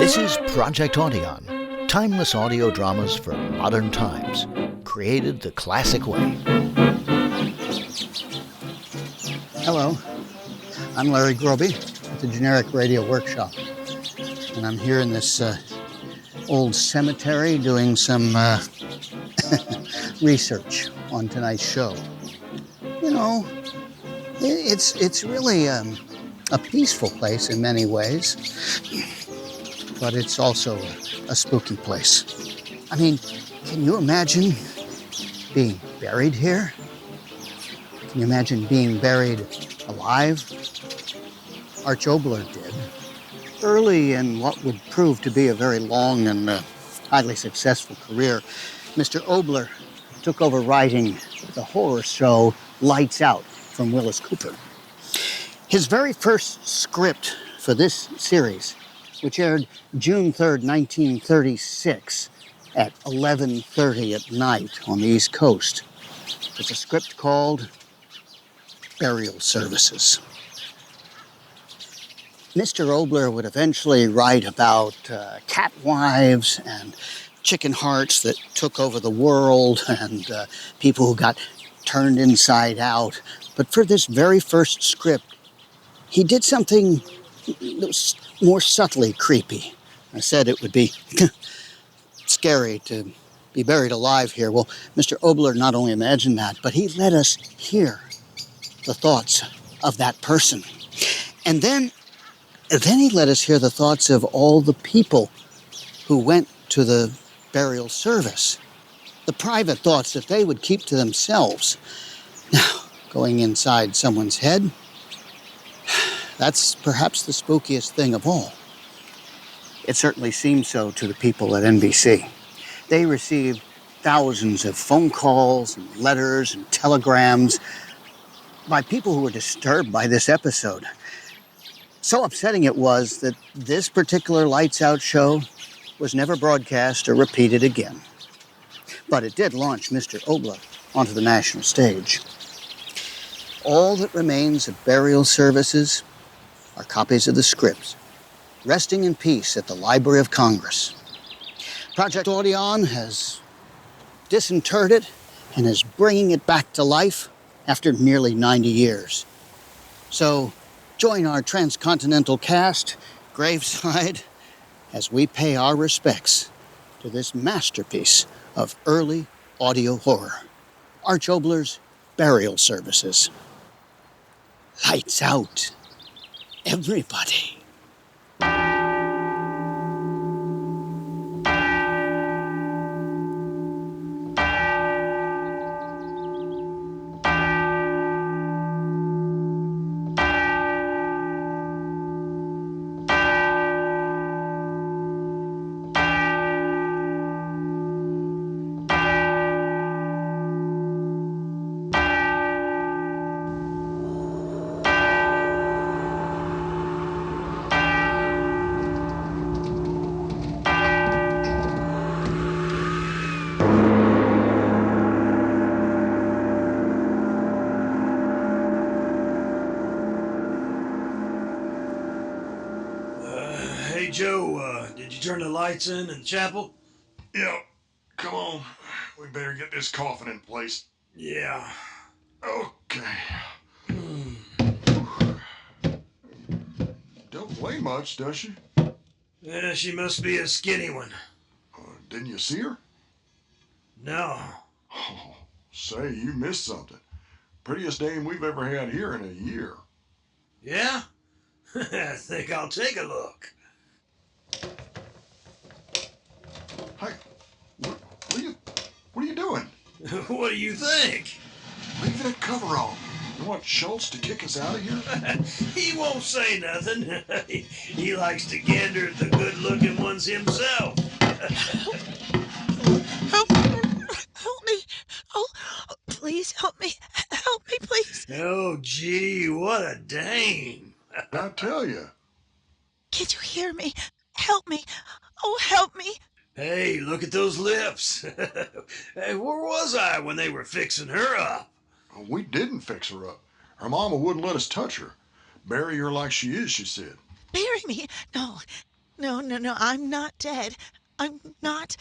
This is Project Audion, timeless audio dramas for modern times, created the classic way. Hello, I'm Larry Groebe at the Generic Radio Workshop, and I'm here in this old cemetery doing some research on tonight's show. You know, it's really a peaceful place in many ways, but it's also a spooky place. I mean, can you imagine being buried here? Can you imagine being buried alive? Arch Oboler did. Early in what would prove to be a very long and highly successful career, Mr. Oboler took over writing the horror show Lights Out from Willis Cooper. His very first script for this series, which aired June 3rd, 1936 at 11:30 at night on the East Coast, was a script called Burial Services. Mr. Oboler would eventually write about cat wives and chicken hearts that took over the world and people who got turned inside out. But for this very first script, he did something that was more subtly creepy. I said it would be scary to be buried alive here. Well, Mr. Oboler not only imagined that, but he let us hear the thoughts of that person. And then he let us hear the thoughts of all the people who went to the burial service. The private thoughts that they would keep to themselves. Now, going inside someone's head, that's perhaps the spookiest thing of all. It certainly seemed so to the people at NBC. They received thousands of phone calls and letters and telegrams by people who were disturbed by this episode. So upsetting it was that this particular Lights Out show was never broadcast or repeated again. But it did launch Mr. Oboler onto the national stage. All that remains of Burial Services are copies of the scripts, resting in peace at the Library of Congress. Project Audion has disinterred it and is bringing it back to life after nearly 90 years. So join our transcontinental cast, graveside, as we pay our respects to this masterpiece of early audio horror, Arch Oboler's Burial Services. Lights out, everybody. Hey, Joe, did you turn the lights in the chapel? Yeah, come on. We better get this coffin in place. Yeah. Okay. Don't weigh much, does she? Yeah, she must be a skinny one. Didn't you see her? No. Oh, say, you missed something. Prettiest dame we've ever had here in a year. Yeah? I think I'll take a look. Hey, what are you doing? What do you think? Leave that cover on. You want Schultz to kick us out of here? He won't say nothing. He likes to gander at the good-looking ones himself. Help me. Oh, please help me. Help me, please. Oh, gee, what a dame. I tell you. Can you hear me? Help me. Oh, help me. Hey, look at those lips. Hey, where was I when they were fixing her up? We didn't fix her up. Her mama wouldn't let us touch her. Bury her like she is, she said. Bury me. No. No, no, no, I'm not dead. I'm not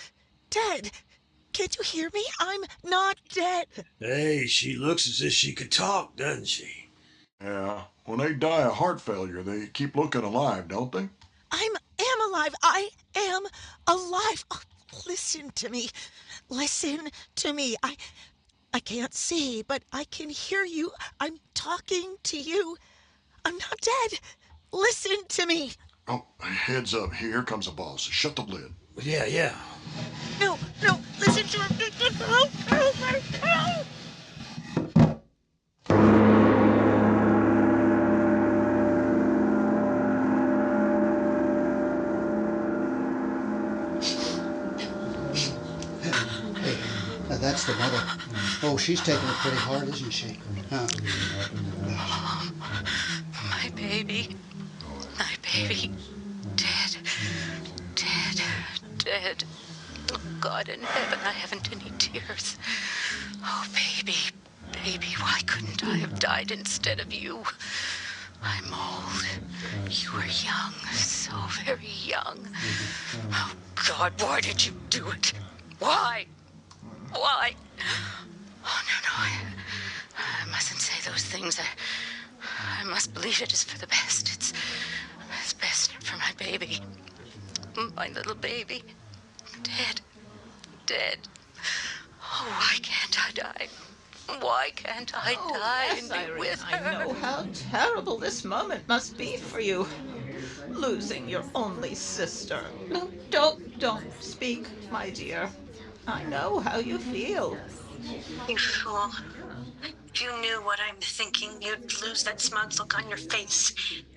dead. Can't you hear me? I'm not dead. Hey, she looks as if she could talk, doesn't she? Yeah, when they die of heart failure, they keep looking alive, don't they? I am alive. I am alive. Oh, listen to me. Listen to me. I can't see, but I can hear you. I'm talking to you. I'm not dead. Listen to me. Oh, heads up, here comes a boss. Shut the lid. Yeah, yeah. No, no, listen to her. Help, help, help. Hey, that's the mother. Oh, she's taking it pretty hard, isn't she? Huh? My baby. My baby. Dead. Dead. Dead. Oh, God in heaven, I haven't any tears. Oh, baby. Baby, why couldn't I have died instead of you? I'm old. You were young. So very young. Oh, God, why did you do it? Why? Why? Oh, no, I mustn't say those things. I must believe it is for the best. It's best for my baby. My little baby. Dead. Dead. Oh, why can't I die? Why can't I die yes, and be Irene, with I her? know how terrible this moment must be for you. Losing your only sister. No, don't speak, my dear. I know how you feel. You fool. If you knew what I'm thinking, you'd lose that smug look on your face.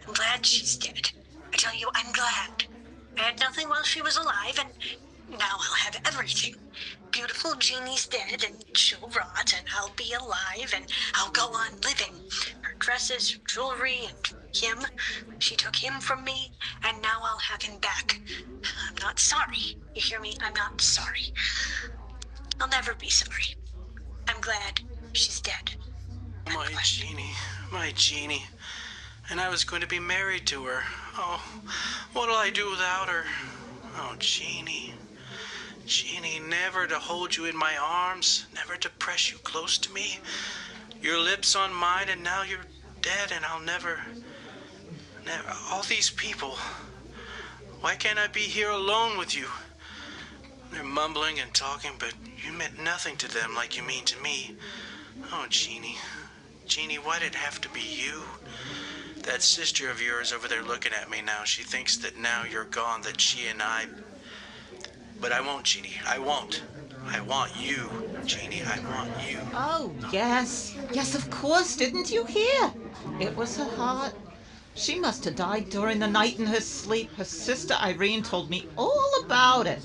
I'm glad she's dead. I tell you, I'm glad. I had nothing while she was alive, and now I'll have everything. Beautiful Jeannie's dead, and she'll rot, and I'll be alive, and I'll go on living. Her dresses, her jewelry, and him. She took him from me, and now I'll have him back. I'm not sorry. You hear me? I'm not sorry. I'll never be sorry. I'm glad she's dead. My Jeannie. And I was going to be married to her. Oh, what'll I do without her? Oh, Jeannie. Jeannie, never to hold you in my arms, never to press you close to me. Your lips on mine, and now you're dead, and I'll never... All these people. Why can't I be here alone with you? They're mumbling and talking, but you meant nothing to them like you mean to me. Oh, Jeannie. Jeannie, why did it have to be you? That sister of yours over there looking at me now, she thinks that now you're gone, that she and I... But I won't, Jeannie. I won't. I want you, Jeannie. I want you. Oh, yes. Yes, of course. Didn't you hear? It was her heart. She must have died during the night in her sleep. Her sister Irene told me all about it.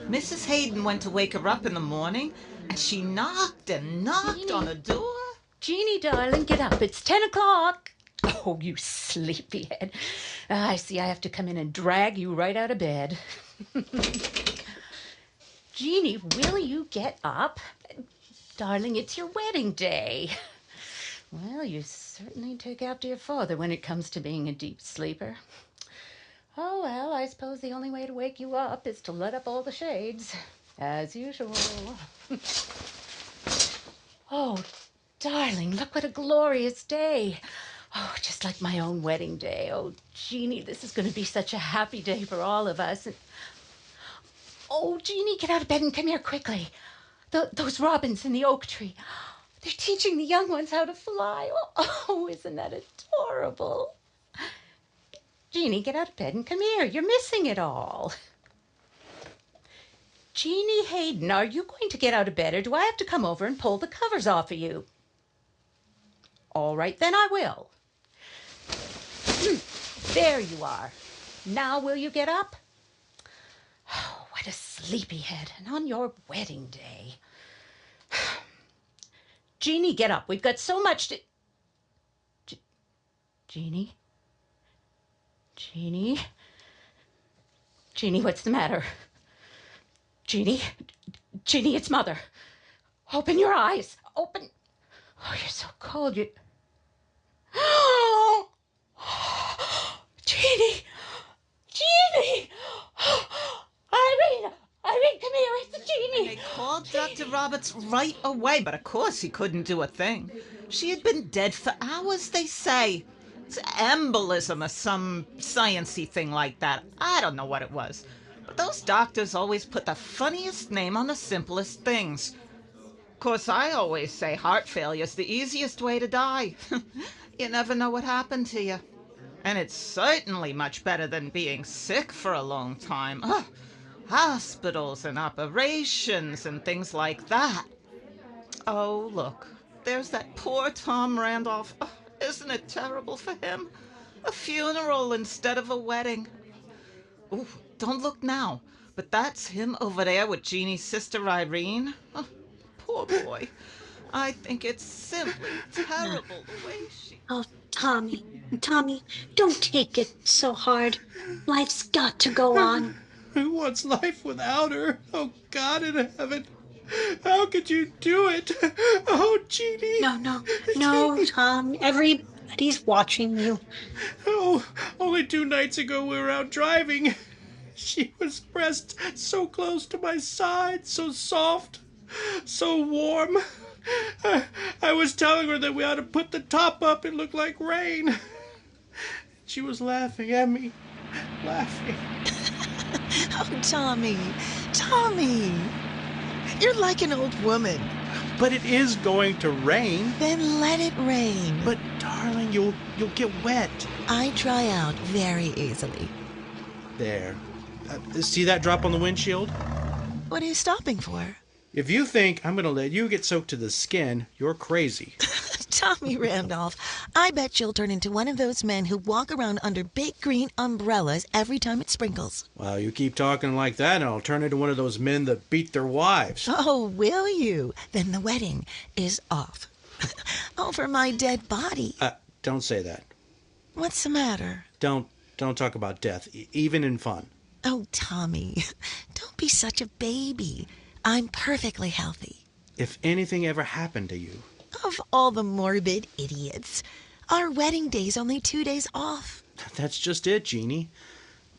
Mrs. Hayden went to wake her up in the morning, and she knocked and knocked on the door. Jeannie, darling, get up. It's 10 o'clock. Oh, you sleepyhead. I see I have to come in and drag you right out of bed. Jeannie, will you get up? Darling, it's your wedding day. Well, you certainly take after your father when it comes to being a deep sleeper. Oh, well, I suppose the only way to wake you up is to let up all the shades, as usual. Oh, darling, look what a glorious day. Oh, just like my own wedding day. Oh, Jeannie, this is going to be such a happy day for all of us. And... Oh, Jeannie, get out of bed and come here quickly. Those robins in the oak tree. They're teaching the young ones how to fly. Oh, isn't that adorable? Jeannie, get out of bed and come here. You're missing it all. Jeannie Hayden, are you going to get out of bed, or do I have to come over and pull the covers off of you? All right, then I will. There you are. Now will you get up? Oh, what a sleepyhead, and on your wedding day. Jeannie, get up. We've got so much to... Jeannie? Jeannie? Jeannie, what's the matter? Jeannie? Jeannie, it's Mother. Open your eyes. Open... Oh, you're so cold. You... Jeannie! Jeannie! Come here, it's a genie. They called Dr. Roberts right away, but of course he couldn't do a thing. She had been dead for hours, they say. It's embolism or some science-y thing like that. I don't know what it was. But those doctors always put the funniest name on the simplest things. Of course, I always say heart failure's the easiest way to die. You never know what happened to you. And it's certainly much better than being sick for a long time. Ugh. Hospitals and operations and things like that. Oh, look. There's that poor Tom Randolph. Oh, isn't it terrible for him? A funeral instead of a wedding. Ooh, don't look now. But that's him over there with Jeannie's sister Irene. Oh, poor boy. I think it's simply terrible the way she... Oh, Tommy, don't take it so hard. Life's got to go on. What's life without her? Oh, God in heaven. How could you do it? Oh, Jeannie. No, Tom. Everybody's watching you. Oh, only 2 nights ago we were out driving. She was pressed so close to my side, so soft, so warm. I was telling her that we ought to put the top up. It looked like rain. She was laughing at me. Laughing. Oh, Tommy. You're like an old woman. But it is going to rain. Then let it rain. But, darling, you'll get wet. I dry out very easily. There. See that drop on the windshield? What are you stopping for? If you think I'm going to let you get soaked to the skin, you're crazy. Tommy Randolph, I bet you'll turn into one of those men who walk around under big green umbrellas every time it sprinkles. Well, you keep talking like that and I'll turn into one of those men that beat their wives. Oh, will you? Then the wedding is off. Over my dead body. Don't say that. What's the matter? Don't talk about death, even in fun. Oh, Tommy, don't be such a baby. I'm perfectly healthy. If anything ever happened to you... Of all the morbid idiots, our wedding day's only 2 days off. That's just it, Jeannie.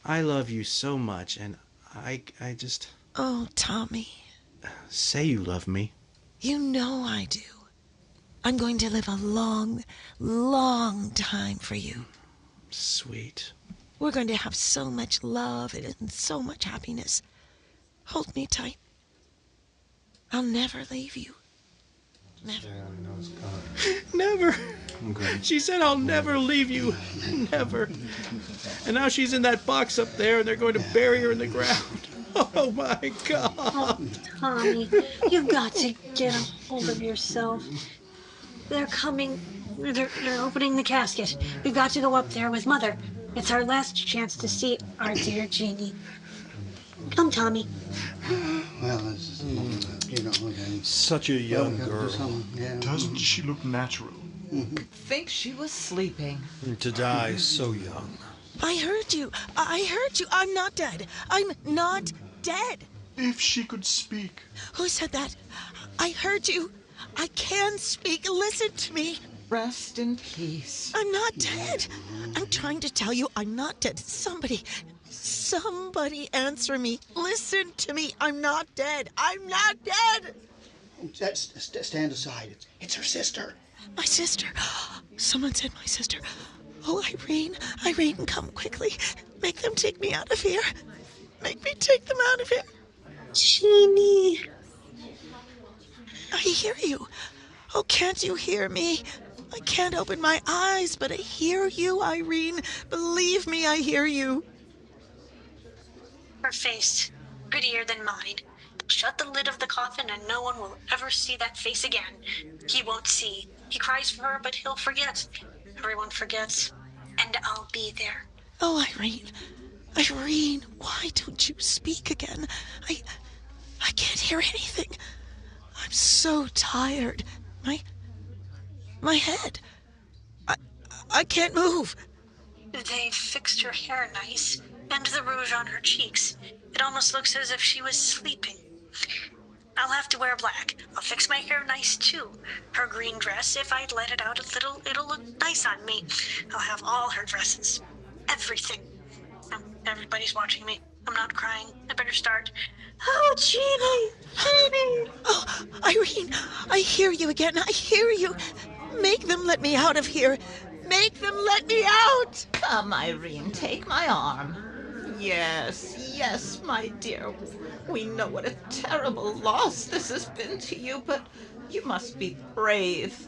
I love you so much, and I just... Oh, Tommy. Say you love me. You know I do. I'm going to live a long, long time for you. Sweet. We're going to have so much love and so much happiness. Hold me tight. I'll never leave you. Never. Never. She said, I'll never leave you. Never. And now she's in that box up there, and they're going to bury her in the ground. Oh, my God. Oh, Tommy, you've got to get a hold of yourself. They're coming. They're opening the casket. We've got to go up there with Mother. It's our last chance to see our dear Jeannie. Come, Tommy. Well, this is, Such a young girl. Doesn't she look natural? Think she was sleeping. To die so young. I heard you. I'm not dead. I'm not dead. If she could speak. Who said that? I heard you. I can speak. Listen to me. Rest in peace. I'm not dead. I'm trying to tell you I'm not dead. Somebody answer me. Listen to me. I'm not dead. I'm not dead. Stand aside. It's her sister. My sister. Someone said my sister. Oh, Irene, come quickly. Make them take me out of here. Make me take them out of here. Jeannie. I hear you. Oh, can't you hear me? I can't open my eyes, but I hear you, Irene. Believe me, I hear you. Her face, prettier than mine. Shut the lid of the coffin and no one will ever see that face again. He won't see. He cries for her, but he'll forget. Everyone forgets. And I'll be there. Oh, Irene, why don't you speak again? I can't hear anything. I'm so tired. My head. I can't move. They fixed her hair nice, and the rouge on her cheeks. It almost looks as if she was sleeping. I'll have to wear black. I'll fix my hair nice, too. Her green dress, if I let it out a little, it'll look nice on me. I'll have all her dresses. Everything. Everybody's watching me. I'm not crying. I better start. Oh, Jeannie! Jeannie! Oh, Irene, I hear you again. I hear you. Make them let me out of here. Make them let me out. Come, Irene, take my arm. Yes, yes, my dear. We know what a terrible loss this has been to you, but you must be brave.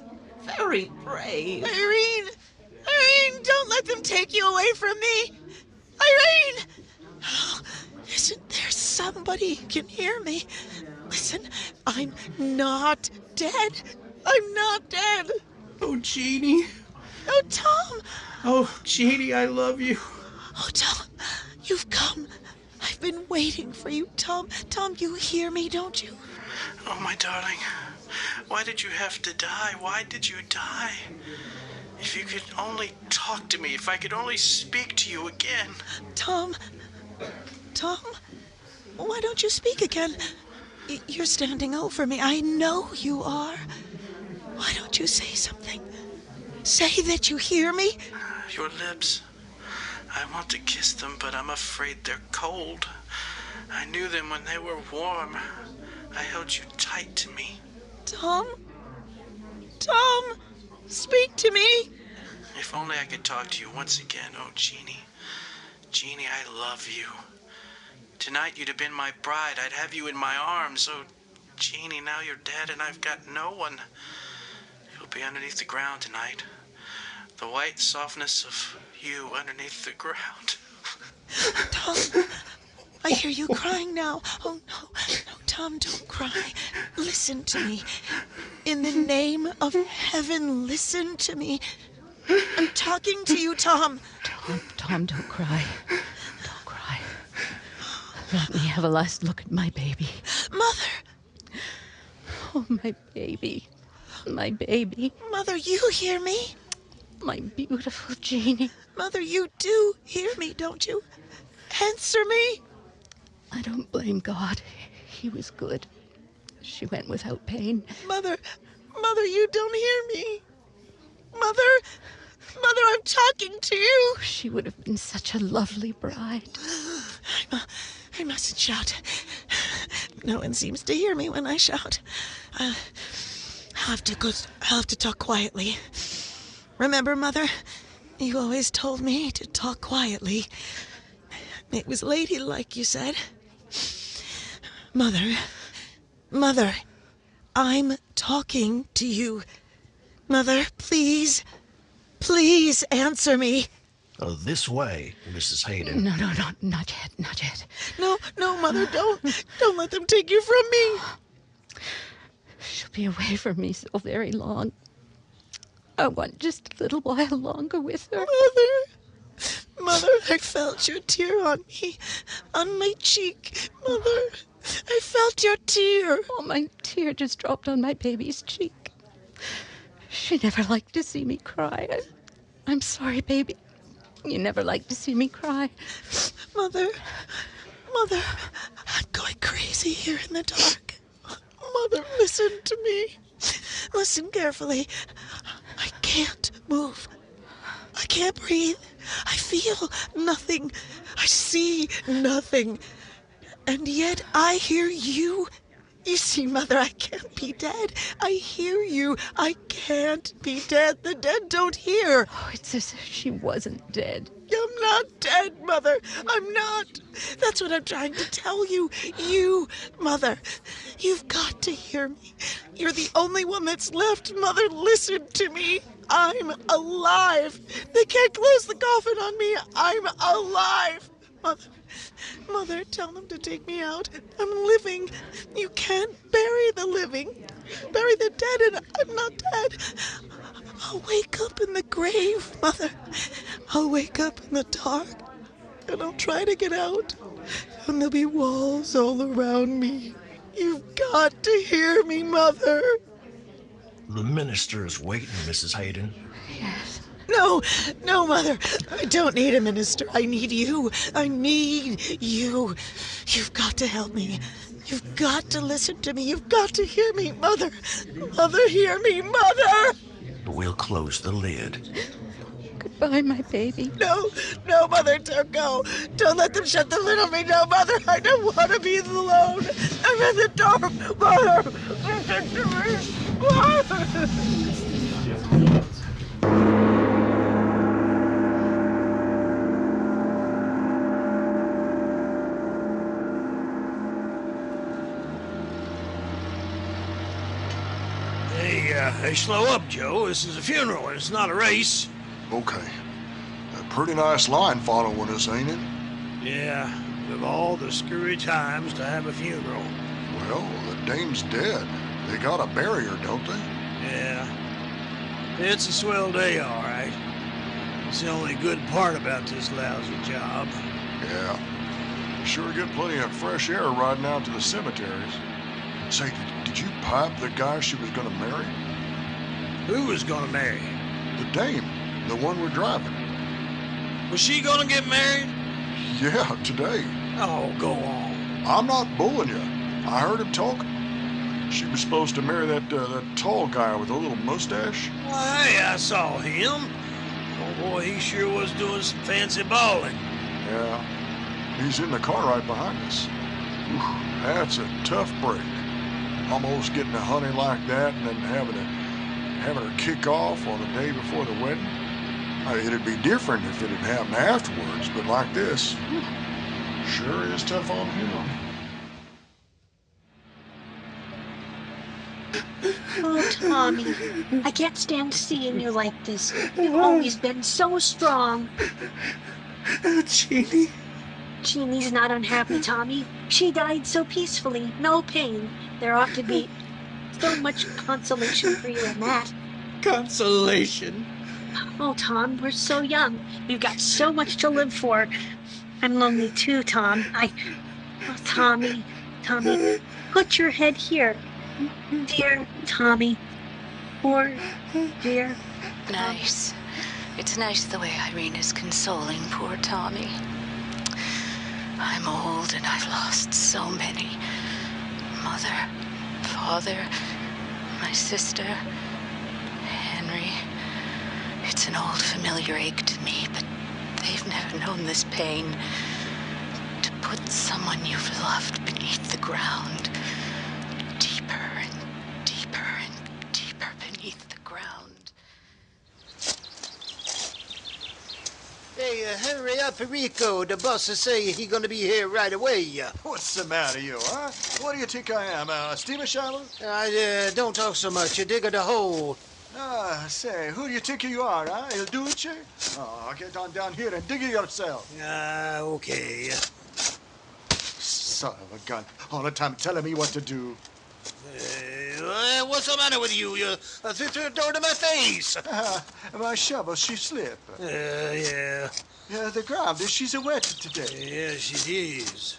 Very brave. Irene! Irene, don't let them take you away from me. Irene! Oh, isn't there somebody who can hear me? Listen, I'm not dead. I'm not dead. Oh, Jeannie. Oh, Tom. Oh, Jeannie, I love you. Oh, Tom, you've come. I've been waiting for you, Tom. Tom, you hear me, don't you? Oh, my darling. Why did you have to die? Why did you die? If you could only talk to me, if I could only speak to you again. Tom, why don't you speak again? You're standing over me. I know you are. Why don't you say something? Say that you hear me. Your lips. I want to kiss them, but I'm afraid they're cold. I knew them when they were warm. I held you tight to me. Tom, speak to me. If only I could talk to you once again. Oh, Jeannie. Jeannie, I love you. Tonight you'd have been my bride. I'd have you in my arms. Oh, Jeannie, now you're dead and I've got no one. You'll be underneath the ground tonight. The white softness of you underneath the ground. Tom, I hear you crying now. Oh, no, Tom, don't cry. Listen to me. In the name of heaven, listen to me. I'm talking to you, Tom. Tom, don't cry. Don't cry. Let me have a last look at my baby. Mother. Oh, my baby. My baby. Mother, you hear me? My beautiful Jeannie. Mother, you do hear me, don't you? Answer me. I don't blame God. He was good. She went without pain. Mother, you don't hear me. Mother, I'm talking to you. She would have been such a lovely bride. I mustn't shout. No one seems to hear me when I shout. I'll have to talk quietly. Remember, Mother, you always told me to talk quietly. It was ladylike, you said. Mother, I'm talking to you. Mother, please answer me. This way, Mrs. Hayden. No, not yet. No, Mother, don't let them take you from me. She'll be away from me so very long. I want just a little while longer with her. Mother, I felt your tear on me, on my cheek. Mother, I felt your tear. Oh, my tear just dropped on my baby's cheek. She never liked to see me cry. I'm sorry, baby. You never liked to see me cry. Mother, I'm going crazy here in the dark. Mother, listen to me. Listen carefully. I can't move. I can't breathe. I feel nothing. I see nothing. And yet I hear you. You see, Mother, I can't be dead. I hear you. I can't be dead. The dead don't hear. Oh, it's as if she wasn't dead. I'm not dead, Mother. I'm not. That's what I'm trying to tell you. You, Mother, you've got to hear me. You're the only one that's left. Mother, listen to me. I'm alive. They can't close the coffin on me. I'm alive. Mother, tell them to take me out. I'm living. You can't bury the living. Bury the dead, and I'm not dead. I'll wake up in the grave, Mother. I'll wake up in the dark, and I'll try to get out, and there'll be walls all around me. You've got to hear me, Mother. The minister is waiting, Mrs. Hayden. Yes. No, Mother. I don't need a minister. I need you. I need you. You've got to help me. You've got to listen to me. You've got to hear me, Mother. Mother, hear me, Mother. We'll close the lid. Goodbye, my baby. No, no, Mother, don't go. Don't let them shut the lid on me. No, Mother, I don't want to be alone. I'm in the dark. Mother, listen to me. Mother. Hey, slow up, Joe. This is a funeral, and it's not a race. Okay. A pretty nice line following us, ain't it? Yeah, of all the screwy times to have a funeral. Well, the dame's dead. They gotta bury her, don't they? Yeah. It's a swell day, all right. It's the only good part about this lousy job. Yeah. Sure get plenty of fresh air riding out to the cemeteries. Say, did you pipe the guy she was gonna marry? Who was gonna marry? The dame, the one we're driving. Was she gonna get married? Yeah, today. Oh, go on. I'm not bulling you. I heard him talking. She was supposed to marry that tall guy with a little mustache. Well, hey, I saw him. Oh boy, he sure was doing some fancy balling. Yeah, he's in the car right behind us. Oof, that's a tough break. Almost getting a honey like that and then having her kick off on the day before the wedding. It'd be different if it had happened afterwards, but like this, sure is tough on him. Oh, Tommy, I can't stand seeing you like this. You've always been so strong. Jeannie. Jeannie's not unhappy, Tommy. She died so peacefully, no pain. There ought to be so much consolation for you in that. Consolation. Oh, Tom, we're so young. We've got so much to live for. I'm lonely too, Tom. Oh, Tommy, put your head here. Dear Tommy. Poor dear Tommy. Nice. It's nice the way Irene is consoling poor Tommy. I'm old and I've lost so many. Mother, father, my sister, Henry. It's an old familiar ache to me, but they've never known this pain. To put someone you've loved beneath the ground, deeper and deeper and deeper beneath the ground. Hey, hurry up, Rico. The boss is saying he's gonna be here right away. What's the matter, you, huh? What do you think I am, a steamer shovel? Don't talk so much. You dig a hole. Say, who do you think you are, huh? Il Duce? Oh, get on down here and dig it yourself. Okay. Son of a gun. All the time telling me what to do. What's the matter with you? You threw the door to my face. My shovel, she slipped. Yeah. Yeah, the ground, she's wet today. Yeah, she is.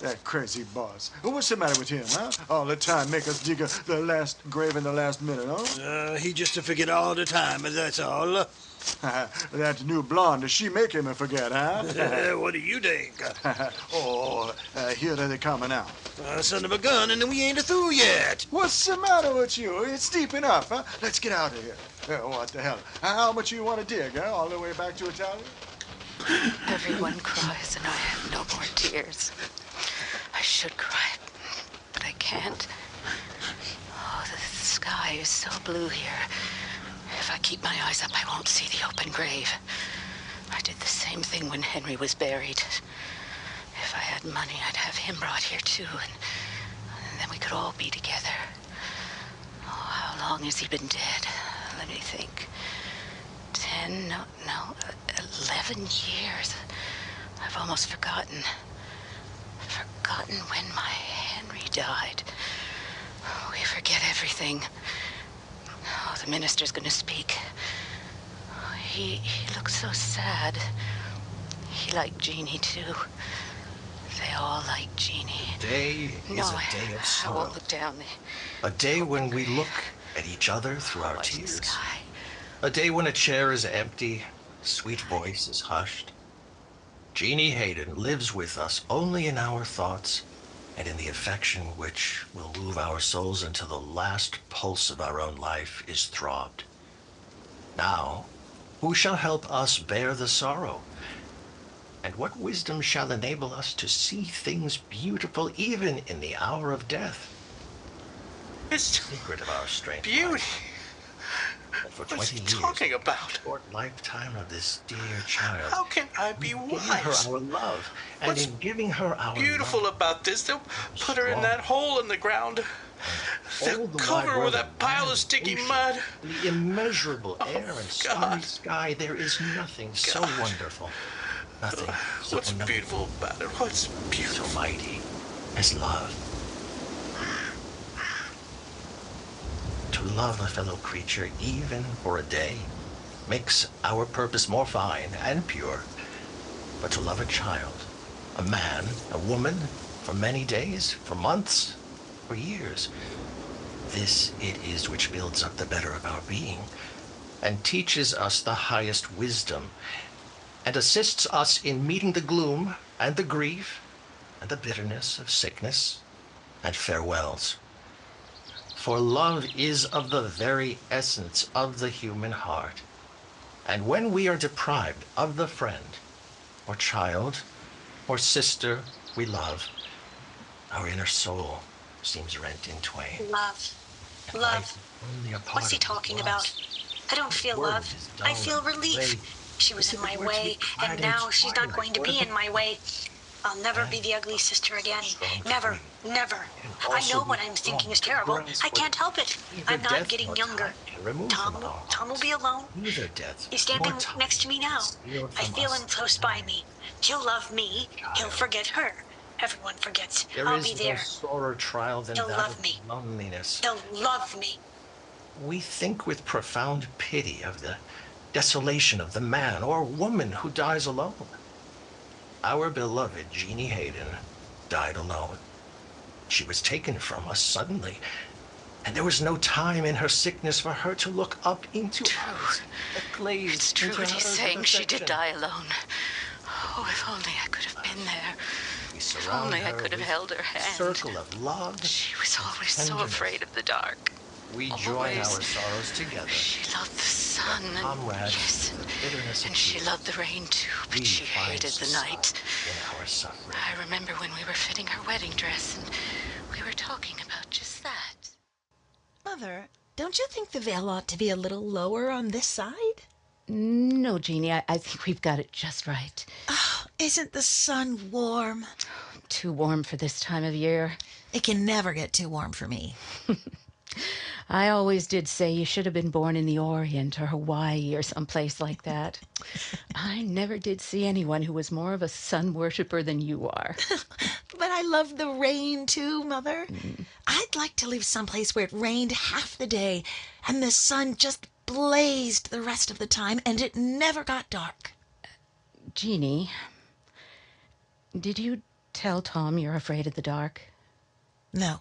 That crazy boss. What's the matter with him, huh? All the time make us dig the last grave in the last minute, huh? He just to forget all the time, that's all. That new blonde, she make him forget, huh? What do you think? Here they coming now. Son of a gun, and we ain't through yet. What's the matter with you? It's deep enough, huh? Let's get out of here. What the hell? How much you want to dig, huh? All the way back to Italia? Everyone cries and I have no more tears. I should cry, but I can't. Oh, the sky is so blue here. If I keep my eyes up, I won't see the open grave. I did the same thing when Henry was buried. If I had money, I'd have him brought here too, and then we could all be together. Oh, how long has he been dead? Let me think. 11 years. I've almost forgotten when my Henry died. We forget everything. Oh, the minister's gonna speak. He looks so sad. He liked Jeannie too. They all like Jeannie. Today is a day of I sorrow. won't look down. A day when we look at each other through our Watch the tears. sky. A day when a chair is empty, sweet voice is hushed. Jeannie Hayden lives with us only in our thoughts and in the affection which will move our souls until the last pulse of our own life is throbbed. Now, Who shall help us bear the sorrow? And what wisdom shall enable us to see things beautiful even in the hour of death? It's Secret of our strange beauty. life. And for What's 20 he years, talking about? short lifetime of this dear child, How can I be giving her wise? our love, and What's in giving her our beautiful love, about this? They'll put her in strong. that hole in the ground. They'll all the cover her wide with world that pile of land, sticky ocean, mud. the immeasurable air and starry God. sky, there is nothing so God. wonderful, nothing so What's noble, beautiful about it? What's beautiful? so mighty as love. To love a fellow creature, even for a day, makes our purpose more fine and pure. But to love a child, a man, a woman, for many days, for months, for years, this it is which builds up the better of our being, and teaches us the highest wisdom, and assists us in meeting the gloom and the grief and the bitterness of sickness and farewells. For love is of the very essence of the human heart. And when we are deprived of the friend, or child, or sister we love, our inner soul seems rent in twain. Love. And Love. life is only a part What's he of what talking was. about? I don't feel Word love. is I dull feel and relief. gray. She was As in if it my were to be way, clad and in now she's not twilight, going to or be if in my way. I'll never be the ugly sister again. Never, never. I know what I'm thinking is terrible. I can't help it. I'm not getting younger. Tom will be alone. Neither death He's standing nor time next to me now. steal I from feel us him close by me. He'll love me. He'll child. forget her. Everyone forgets. There I'll is be no there. sorer trial than He'll that love of me. loneliness. He'll love me. We think with profound pity of the desolation of the man or woman who dies alone. Our beloved Jeannie Hayden died alone. She was taken from us suddenly, and there was no time in her sickness for her to look up into ours. It's true what he's saying. She did die alone. Oh, if only I could have been there. If only I could have held her hand. Circle of love. She was always so afraid of the dark. We join our sorrows together. She loved the sun and yes, and she loved the rain too, but she hated the night. In our suffering. I remember when we were fitting her wedding dress and we were talking about just that. Mother, don't you think the veil ought to be a little lower on this side? No, Jeannie, I think we've got it just right. Oh, isn't the sun warm? Too warm for this time of year. It can never get too warm for me. I always did say you should have been born in the Orient or Hawaii or someplace like that. I never did see anyone who was more of a sun worshiper than you are. But I love the rain too, Mother. I'd like to live someplace where it rained half the day and the sun just blazed the rest of the time and it never got dark. Jeannie, did you tell Tom you're afraid of the dark? No.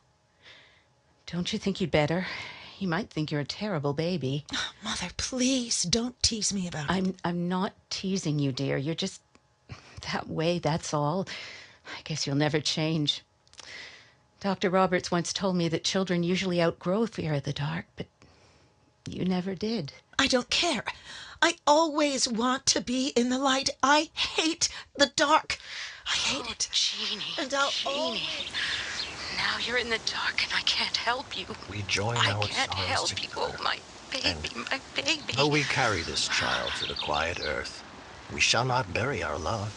Don't you think you'd better? He might think you're a terrible baby. Oh, Mother, please don't tease me about it. I'm not teasing you, dear. You're just that way, that's all. I guess you'll never change. Dr. Roberts once told me that children usually outgrow fear of the dark, but you never did. I don't care. I always want to be in the light. I hate the dark. I hate it. Jeannie, And I'll Jeannie. Now you're in the dark and I can't help you. We join I our can't sorrows help together. you. Oh, my baby, my baby. Though we carry this child to the quiet earth, we shall not bury our love.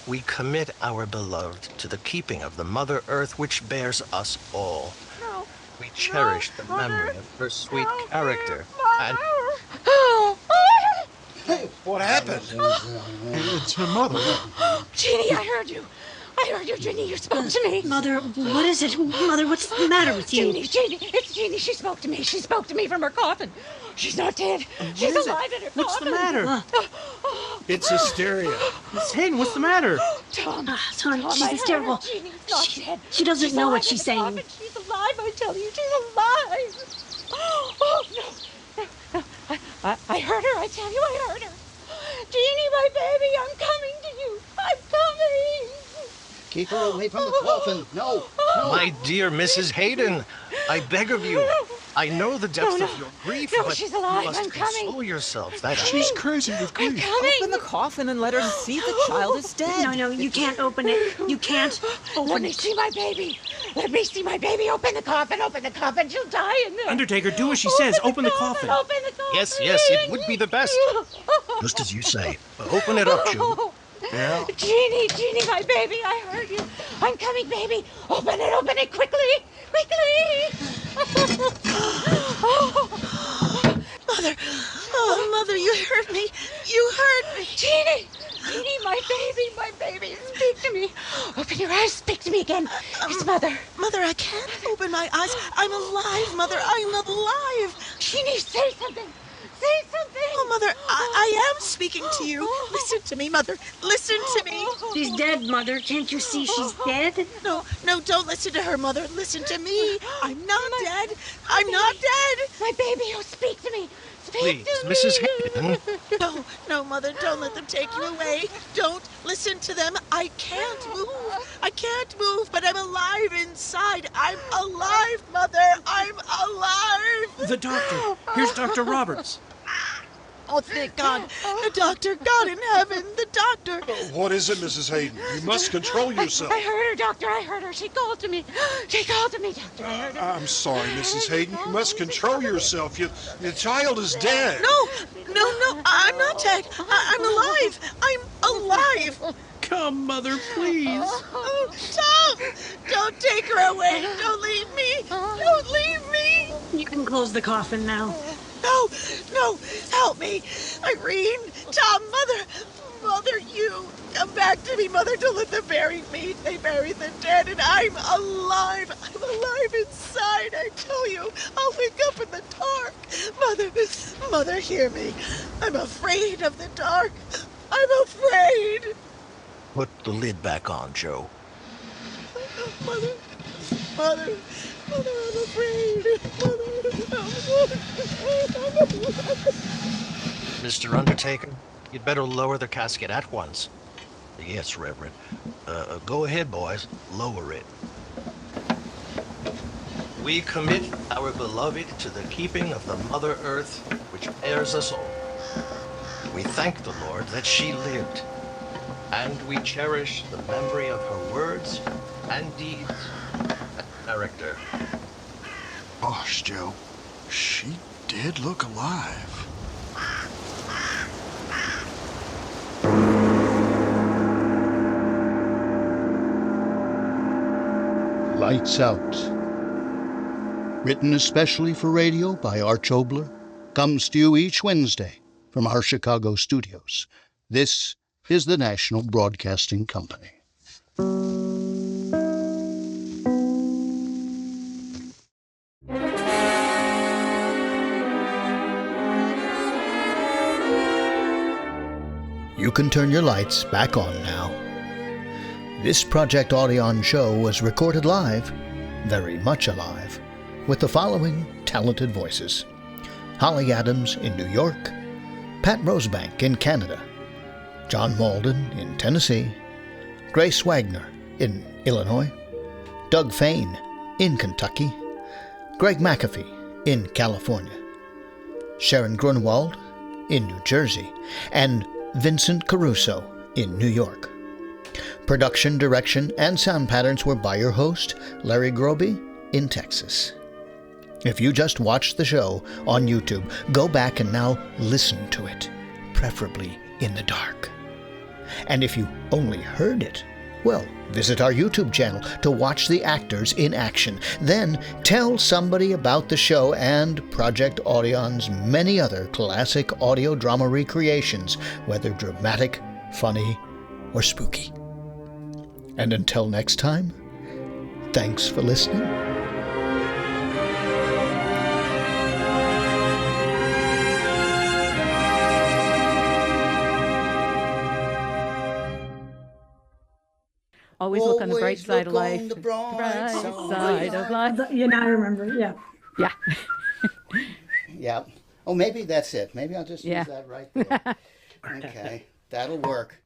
We commit our beloved to the keeping of the Mother Earth which bears us all. No. We cherish the memory of her sweet character. And Hey, what happened? It's her mother. Jeannie, I heard you. I heard you, Jeannie. You spoke to me. Mother, what is it? Mother, what's the matter with you? Jeannie, it's Jeannie. She spoke to me. She spoke to me from her coffin. She's not dead. She's alive in her What's coffin. the matter? It's hysteria. Miss Hayden, what's the matter? Tom, Tom, she's I heard hysterical. her. Jeannie's not dead. She doesn't know alive what she's in the saying. coffin. She's alive, I tell you. She's alive. Oh, no. I heard her. I tell you, I heard her. Jeannie, my baby, I'm coming to you. I'm coming. Keep her away from the coffin. No, no. my dear Mrs. Hayden, I beg of you, I know the depth of your grief, No, but she's alive. you must I'm coming. console yourself. That She's crazy with I'm grief. coming. Open the coffin and let her see the child is dead. No, you can't open it. You can't Let open me it. see my baby. Let me see my baby. Open the coffin. Open the coffin. She'll die in there. Undertaker, do as she says. Open the coffin. Open the coffin. Yes, it would be the best. Just as you say. Open it up, Joe. Yeah. Jeannie, my baby, I heard you. I'm coming, baby. Open it quickly. Mother, you heard me. You heard me. Jeannie, my baby, speak to me. Open your eyes, speak to me again. It's Mother. Mother, I can't open my eyes. I'm alive, Mother. I'm alive. Jeannie, say something. Say something. Oh, Mother, I am speaking to you. Listen to me, Mother. Listen to me. She's dead, Mother. Can't you see she's dead? No, don't listen to her, Mother. Listen to me. I'm not dead. I'm not dead. My baby, speak to me. Please, Mrs. Hayden. No, Mother, don't let them take you away. Don't listen to them. I can't move, but I'm alive inside. I'm alive, Mother. I'm alive. The doctor. Here's Dr. Roberts. Oh, thank God. The doctor, God in heaven, the doctor. What is it, Mrs. Hayden? You must control yourself. I heard her, Doctor. I heard her. She called to me. Doctor. I heard her. I'm sorry, Mrs. Hayden. You must control yourself. Your child is dead. No, I'm not dead. I'm alive. I'm alive. Come, Mother, please. Oh, Tom, don't take her away. Don't leave me. Don't leave me. You can close the coffin now. No, help me. Irene, Tom, Mother, you. Come back to me, Mother. Don't let them bury me. They bury the dead, and I'm alive. I'm alive inside, I tell you. I'll wake up in the dark. Mother, hear me. I'm afraid of the dark. I'm afraid. Put the lid back on, Joe. Mother, I'm afraid. Mr. Undertaker, you'd better lower the casket at once. Yes, Reverend. Go ahead, boys. Lower it. We commit our beloved to the keeping of the Mother Earth, which bears us all. We thank the Lord that she lived, and we cherish the memory of her words and deeds and character. Gosh, Joe. She did look alive. Lights Out. Written especially for radio by Arch Oboler, comes to you each Wednesday from our Chicago studios. This is the National Broadcasting Company. You can turn your lights back on now. This Project Audion show was recorded live, very much alive, with the following talented voices: Holly Adams in New York, Patte Rosebank in Canada, John Mauldin in Tennessee, Grace Wagner in Illinois, Doug Fain in Kentucky, Greg McAfee in California, Sharon Grunwald in New Jersey, and Vincent Caruso in New York. Production, direction, and sound patterns were by your host, Larry Groebe, in Texas. If you just watched the show on YouTube, go back and now listen to it, preferably in the dark. And if you only heard it, well, visit our YouTube channel to watch the actors in action. Then tell somebody about the show and Project Audion's many other classic audio drama recreations, whether dramatic, funny, or spooky. And until next time, thanks for listening. Always look on the bright side of life. The bright side of life. You now remember, yeah. Yeah. Yeah. Oh, maybe that's it. Maybe I'll just use that right there. Okay, that'll work.